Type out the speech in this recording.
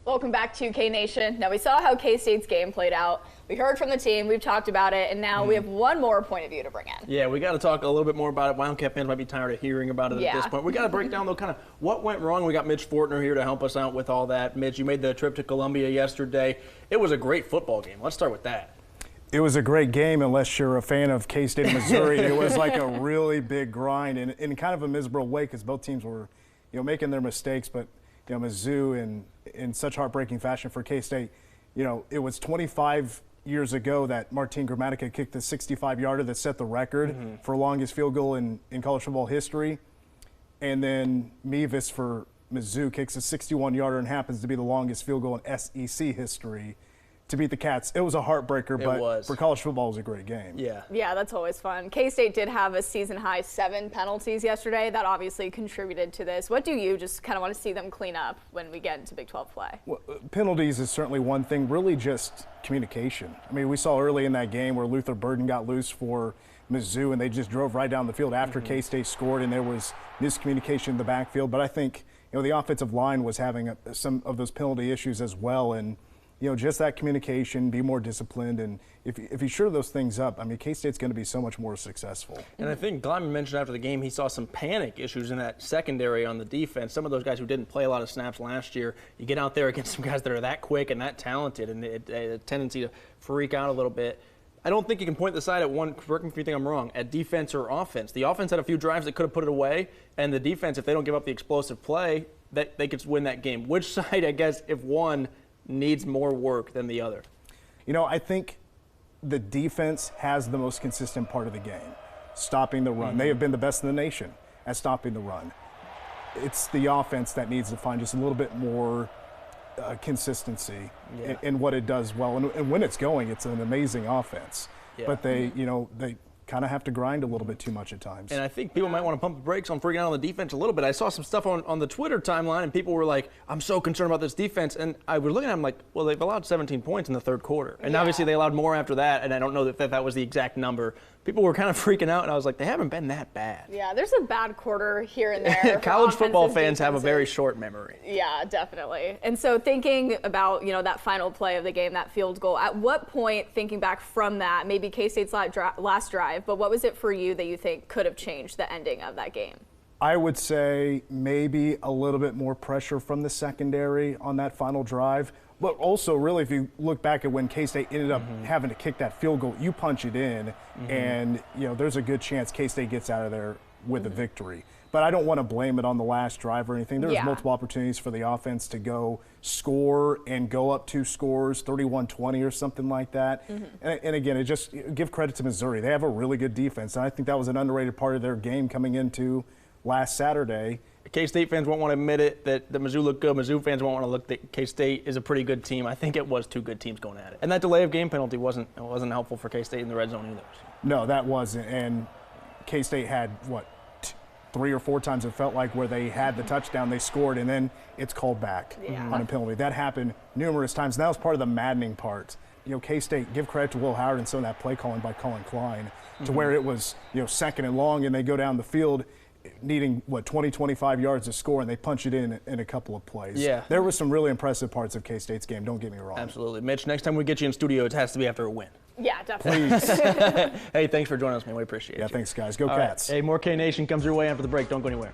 Welcome back to K-Nation. Now, we saw how K-State's game played out. We heard from the team, we've talked about it, and now we have one more point of view to bring in. Yeah, we got to talk a little bit more about it. Wildcat fans might be tired of hearing about it at this point. We got to break down, though, kind of what went wrong. We got Mitch Fortner here to help us out with all that. Mitch, you made the trip to Columbia yesterday. It was a great football game. Let's start with that. It was a great game unless you're a fan of K-State and Missouri. It was like a really big grind in kind of a miserable way because both teams were, making their mistakes, but Mizzou in such heartbreaking fashion for K-State. It was 25 years ago that Martin Gramatica kicked the 65-yarder that set the record for longest field goal in college football history. And then Mevis for Mizzou kicks a 61-yarder and happens to be the longest field goal in SEC history to beat the Cats. It was a heartbreaker, but for college football, it was a great game. Yeah, that's always fun. K-State did have a season-high 7 penalties yesterday. That obviously contributed to this. What do you just kind of want to see them clean up when we get into Big 12 play? Well, penalties is certainly one thing, really just communication. I mean, we saw early in that game where Luther Burden got loose for Mizzou, and they just drove right down the field after K-State scored, and there was miscommunication in the backfield. But I think, the offensive line was having some of those penalty issues as well, and just that communication, be more disciplined, and if you shore those things up, I mean, K-State's going to be so much more successful. And I think Glyman mentioned after the game he saw some panic issues in that secondary on the defense. Some of those guys who didn't play a lot of snaps last year, you get out there against some guys that are that quick and that talented, and a tendency to freak out a little bit. I don't think you can point the side at one, correct me if you think I'm wrong, at defense or offense. The offense had a few drives that could have put it away, and the defense, if they don't give up the explosive play, they could win that game. Which side, I guess, if one needs more work than the other? I think the defense has the most consistent part of the game, stopping the run. They have been the best in the nation at stopping the run. It's the offense that needs to find just a little bit more consistency in what it does well. And when it's going, it's an amazing offense. But they kind of have to grind a little bit too much at times. And I think people might want to pump the brakes on freaking out on the defense a little bit. I saw some stuff on the Twitter timeline, and people were like, I'm so concerned about this defense. And I was looking at them like, well, they've allowed 17 points in the third quarter. And obviously they allowed more after that, and I don't know if that was the exact number. People were kind of freaking out, and I was like, they haven't been that bad. Yeah, there's a bad quarter here and there. College football fans have a very short memory. Yeah, definitely. And so thinking about, that final play of the game, that field goal, at what point, thinking back from that, maybe K-State's last drive, but what was it for you that you think could have changed the ending of that game? I would say maybe a little bit more pressure from the secondary on that final drive. But also, really, if you look back at when K-State ended up having to kick that field goal, you punch it in, and there's a good chance K-State gets out of there with a victory. But I don't want to blame it on the last drive or anything. There was multiple opportunities for the offense to go score and go up 2 scores, 31-20 or something like that. And again, just give credit to Missouri. They have a really good defense, and I think that was an underrated part of their game coming into last Saturday. K-State fans won't want to admit it that Mizzou looked good. Mizzou fans won't want to look that K-State is a pretty good team. I think it was 2 good teams going at it. And that delay of game penalty wasn't helpful for K-State in the red zone either. No, that wasn't. And K-State had, 3 or 4 times it felt like where they had the touchdown, they scored, and then it's called back on a penalty. That happened numerous times. And that was part of the maddening part. K-State, give credit to Will Howard and some of that play calling by Colin Klein to where it was, 2nd and long, and they go down the field needing 20, 25 yards to score, and they punch it in a couple of plays. Yeah. There were some really impressive parts of K-State's game, don't get me wrong. Absolutely. Mitch, next time we get you in studio, it has to be after a win. Yeah, definitely. Please. Hey, thanks for joining us, man. We appreciate it. Yeah, thanks, guys. Go Cats. Hey, more K-Nation comes your way after the break. Don't go anywhere.